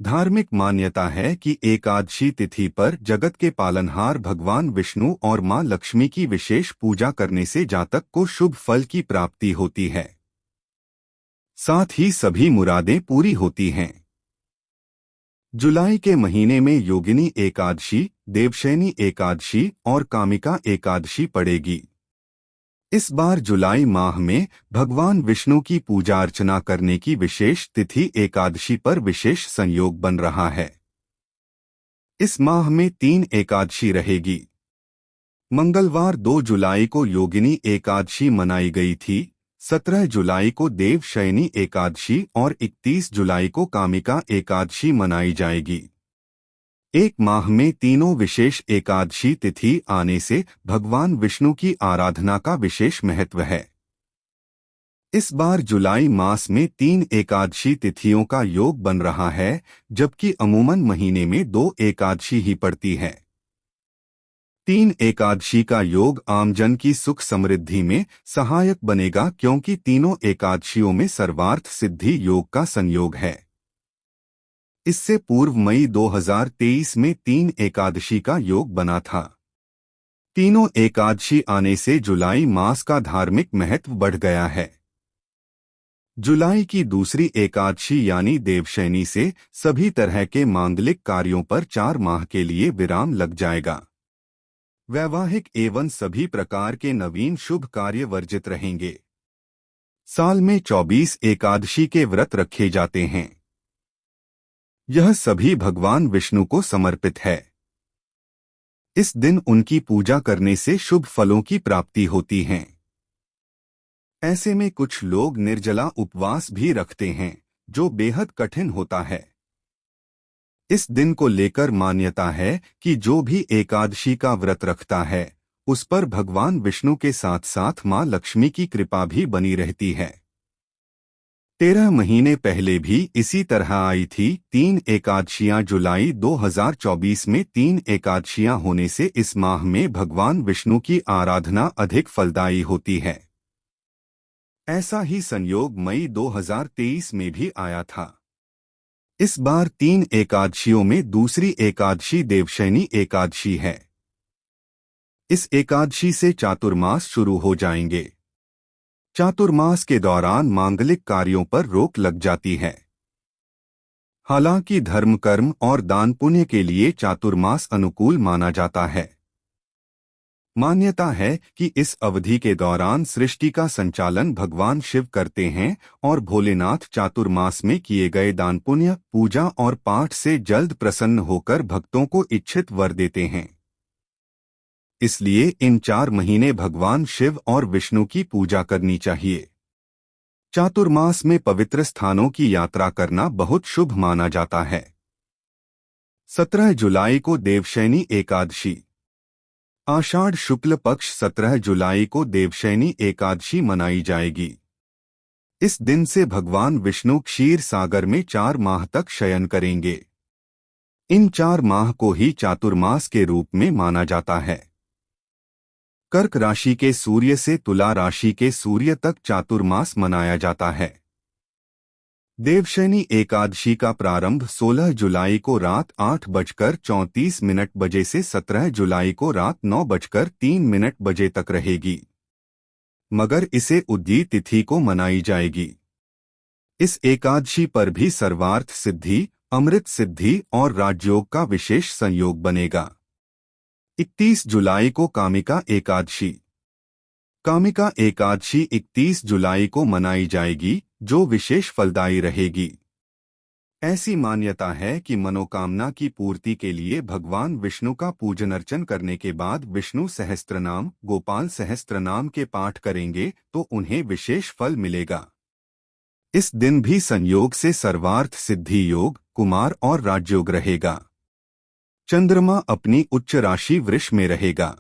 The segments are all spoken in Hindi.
धार्मिक मान्यता है कि एकादशी तिथि पर जगत के पालनहार भगवान विष्णु और मां लक्ष्मी की विशेष पूजा करने से जातक को शुभ फल की प्राप्ति होती है। साथ ही सभी मुरादें पूरी होती हैं। जुलाई के महीने में योगिनी एकादशी, देवशयनी एकादशी और कामिका एकादशी पड़ेगी। इस बार जुलाई माह में भगवान विष्णु की पूजा अर्चना करने की विशेष तिथि एकादशी पर विशेष संयोग बन रहा है। इस माह में 3 एकादशी रहेगी। मंगलवार 2 जुलाई को योगिनी एकादशी मनाई गई थी, 17 जुलाई को देवशयनी एकादशी और 31 जुलाई को कामिका एकादशी मनाई जाएगी। एक माह में तीनों विशेष एकादशी तिथि आने से भगवान विष्णु की आराधना का विशेष महत्व है। इस बार जुलाई मास में 3 एकादशी तिथियों का योग बन रहा है, जबकि अमूमन महीने में 2 एकादशी ही पड़ती है। 3 एकादशी का योग आमजन की सुख समृद्धि में सहायक बनेगा, क्योंकि तीनों एकादशियों में सर्वार्थ सिद्धि योग का संयोग है। इससे पूर्व मई 2023 में 3 एकादशी का योग बना था। तीनों एकादशी आने से जुलाई मास का धार्मिक महत्व बढ़ गया है। जुलाई की दूसरी एकादशी यानी देवशयनी से सभी तरह के मांगलिक कार्यों पर 4 माह के लिए विराम लग जाएगा। वैवाहिक एवं सभी प्रकार के नवीन शुभ कार्य वर्जित रहेंगे। साल में 24 एकादशी के व्रत रखे जाते हैं। यह सभी भगवान विष्णु को समर्पित है। इस दिन उनकी पूजा करने से शुभ फलों की प्राप्ति होती है। ऐसे में कुछ लोग निर्जला उपवास भी रखते हैं, जो बेहद कठिन होता है। इस दिन को लेकर मान्यता है कि जो भी एकादशी का व्रत रखता है, उस पर भगवान विष्णु के साथ साथ मां लक्ष्मी की कृपा भी बनी रहती है। 13 महीने पहले भी इसी तरह आई थी 3 एकादशियां। जुलाई 2024 में 3 एकादशियां होने से इस माह में भगवान विष्णु की आराधना अधिक फलदायी होती है। ऐसा ही संयोग मई 2023 में भी आया था। इस बार 3 एकादशियों में दूसरी एकादशी देवशयनी एकादशी है। इस एकादशी से चातुर्मास शुरू हो जाएंगे। चातुर्मास के दौरान मांगलिक कार्यों पर रोक लग जाती है। हालांकि धर्म कर्म और दान पुण्य के लिए चातुर्मास अनुकूल माना जाता है। मान्यता है कि इस अवधि के दौरान सृष्टि का संचालन भगवान शिव करते हैं और भोलेनाथ चातुर्मास में किए गए दान पुण्य, पूजा और पाठ से जल्द प्रसन्न होकर भक्तों को इच्छित वर देते हैं। इसलिए इन 4 महीने भगवान शिव और विष्णु की पूजा करनी चाहिए। चातुर्मास में पवित्र स्थानों की यात्रा करना बहुत शुभ माना जाता है। 17 जुलाई को देवशयनी एकादशी। आषाढ़ शुक्ल पक्ष 17 जुलाई को देवशयनी एकादशी मनाई जाएगी। इस दिन से भगवान विष्णु क्षीर सागर में 4 माह तक शयन करेंगे। इन 4 माह को ही चातुर्मास के रूप में माना जाता है। कर्क राशि के सूर्य से तुला राशि के सूर्य तक चातुर्मास मनाया जाता है। देवशयनी एकादशी का प्रारंभ 16 जुलाई को रात 8:34 बजे से 17 जुलाई को रात 9:03 बजे तक रहेगी, मगर इसे उद्यी तिथि को मनाई जाएगी। इस एकादशी पर भी सर्वार्थ सिद्धि, अमृत सिद्धि और राजयोग का विशेष संयोग बनेगा। 31 जुलाई को कामिका एकादशी। कामिका एकादशी 31 जुलाई को मनाई जाएगी, जो विशेष फलदायी रहेगी। ऐसी मान्यता है कि मनोकामना की पूर्ति के लिए भगवान विष्णु का पूजन अर्चन करने के बाद विष्णु सहस्त्रनाम, गोपाल सहस्त्रनाम के पाठ करेंगे तो उन्हें विशेष फल मिलेगा। इस दिन भी संयोग से सर्वार्थ सिद्धि योग, कुमार और राजयोग रहेगा। चंद्रमा अपनी उच्च राशि वृष में रहेगा।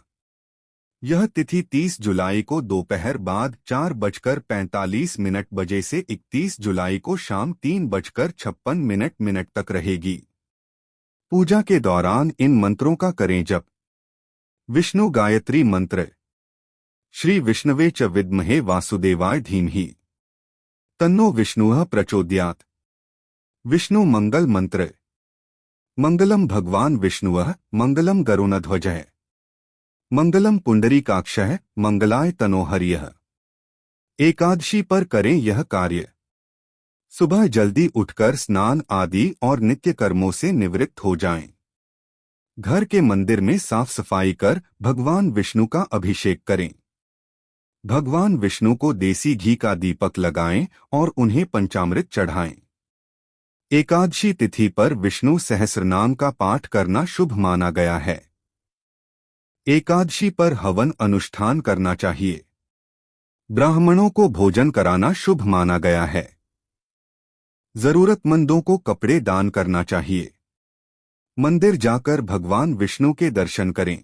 यह तिथि 30 जुलाई को दोपहर बाद 4:45 बजे से 31 जुलाई को शाम 3:56 तक रहेगी। पूजा के दौरान इन मंत्रों का करें जप। विष्णु गायत्री मंत्र। श्री विष्णवे च विद्महे वासुदेवाय धीमहि तन्नो विष्णुः प्रचोदयात्। विष्णु मंगल मंत्र। मंगलम भगवान विष्णुवः मंगलम गरुणध्वजः मंगलम पुंडरीकाक्षः मंगलाय तनोहर्यः। एकादशी पर करें यह कार्य। सुबह जल्दी उठकर स्नान आदि और नित्य कर्मों से निवृत्त हो जाएं। घर के मंदिर में साफ सफाई कर भगवान विष्णु का अभिषेक करें। भगवान विष्णु को देसी घी का दीपक लगाएं और उन्हें पंचामृत चढ़ाएं। एकादशी तिथि पर विष्णु सहस्रनाम का पाठ करना शुभ माना गया है। एकादशी पर हवन अनुष्ठान करना चाहिए। ब्राह्मणों को भोजन कराना शुभ माना गया है। जरूरतमंदों को कपड़े दान करना चाहिए। मंदिर जाकर भगवान विष्णु के दर्शन करें।